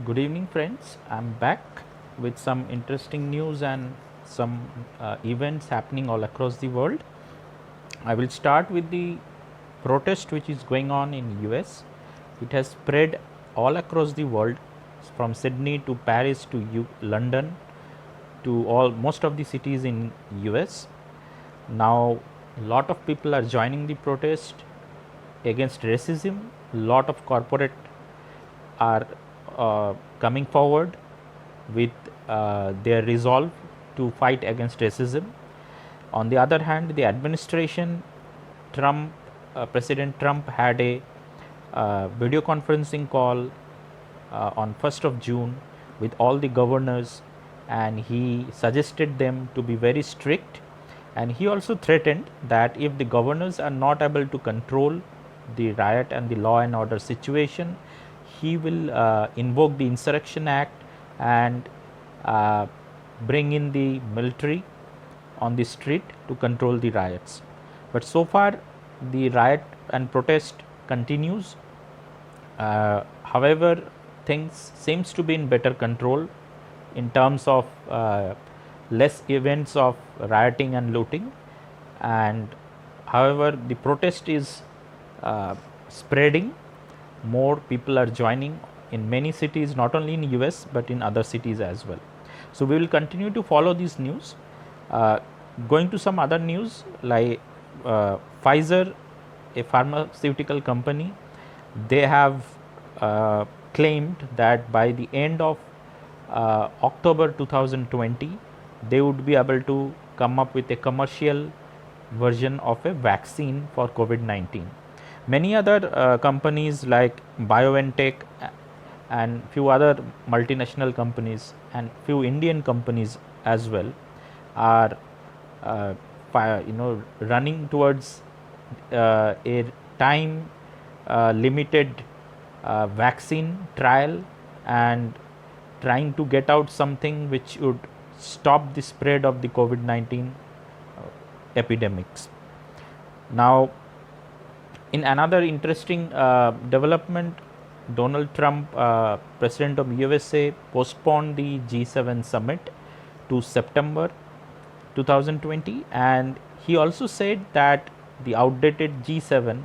Good evening, friends. I'm back with some interesting news and some events happening all across the world. I will start with the protest which is going on in US. It has spread all across the world, from Sydney to Paris to London to all most of the cities in US. Now, a lot of people are joining the protest against racism. A lot of corporate are coming forward with their resolve to fight against racism. On the other hand, the administration, President Trump had a video conferencing call on 1st of June with all the governors, and he suggested them to be very strict, and he also threatened that if the governors are not able to control the riot and the law and order situation, he will invoke the Insurrection Act and bring in the military on the street to control the riots. But so far the riot and protest continues. However, things seems to be in better control in terms of less events of rioting and looting, and however the protest is spreading. More people are joining in many cities, not only in US but in other cities as well. So we will continue to follow this news. Going to some other news, like Pfizer, a pharmaceutical company, they have claimed that by the end of October 2020 they would be able to come up with a commercial version of a vaccine for COVID-19. Many other companies like BioNTech and few other multinational companies and few Indian companies as well are running towards a time limited vaccine trial and trying to get out something which would stop the spread of the COVID-19 epidemics. Now, in another interesting development, Donald Trump, President of USA, postponed the G7 summit to September 2020, and he also said that the outdated G7,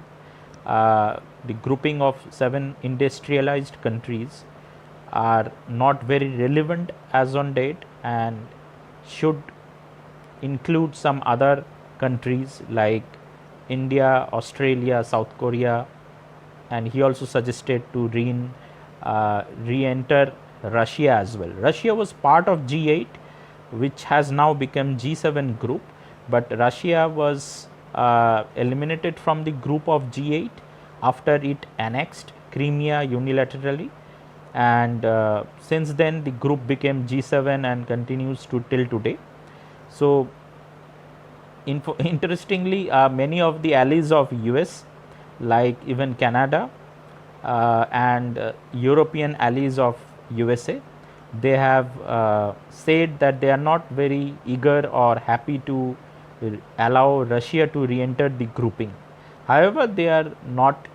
the grouping of 7 industrialized countries, are not very relevant as on date and should include some other countries like India, Australia, South Korea, and he also suggested to re-enter Russia as well. Russia was part of G8, which has now become G7 group, but Russia was eliminated from the group of G8 after it annexed Crimea unilaterally, and since then the group became G7 and continues to till today. So interestingly, many of the allies of US, like even Canada and European allies of USA, they have said that they are not very eager or happy to allow Russia to re-enter the grouping. However, they are not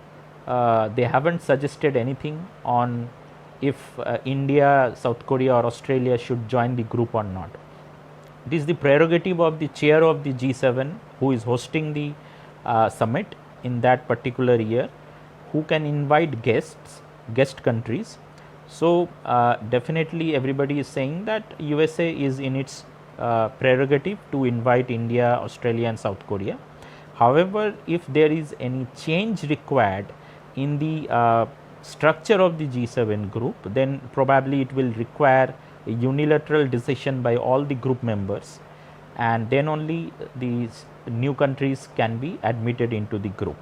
they haven't suggested anything on if India, South Korea or Australia should join the group or not. It is the prerogative of the chair of the G7, who is hosting the summit in that particular year, who can invite guest countries. So definitely everybody is saying that USA is in its prerogative to invite India, Australia and South Korea. However, if there is any change required in the structure of the G7 group, then probably it will require a unilateral decision by all the group members, and then only these new countries can be admitted into the group.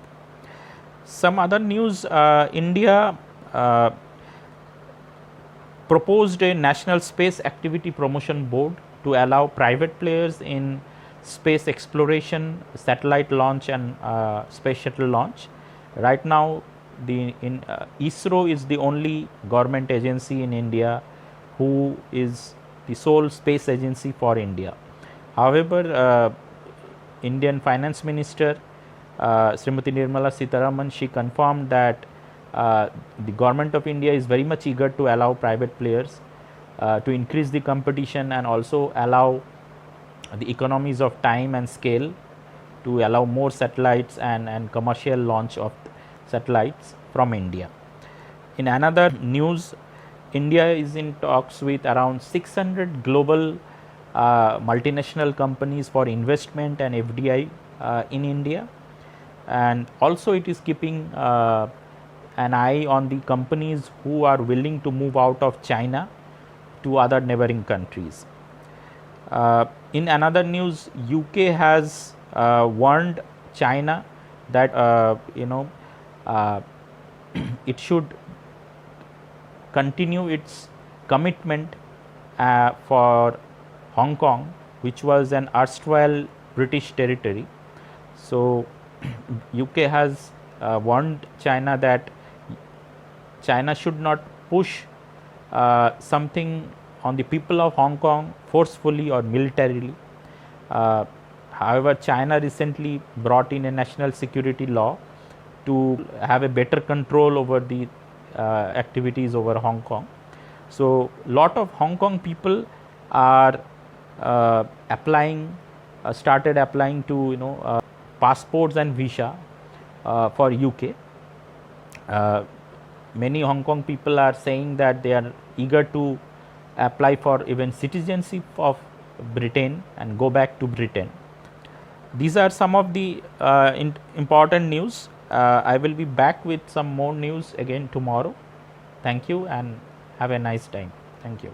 Some other news, India proposed a National Space Activity Promotion Board to allow private players in space exploration, satellite launch and space shuttle launch. Right now ISRO is the only government agency in India who is the sole space agency for India. However, Indian Finance Minister Srimati Nirmala Sitharaman, she confirmed that the government of India is very much eager to allow private players to increase the competition and also allow the economies of time and scale to allow more satellites and commercial launch of satellites from India. In another news, India is in talks with around 600 global multinational companies for investment and FDI in India, and also it is keeping an eye on the companies who are willing to move out of China to other neighboring countries. In another news, UK has warned China that it should continue its commitment for Hong Kong, which was an erstwhile British territory. So, UK has warned China that China should not push something on the people of Hong Kong forcefully or militarily. However, China recently brought in a national security law to have a better control over the activities over Hong Kong. So, lot of Hong Kong people are started applying to passports and visa for UK. Many Hong Kong people are saying that they are eager to apply for even citizenship of Britain and go back to Britain. These are some of the important news. I will be back with some more news again tomorrow. Thank you and have a nice time. Thank you.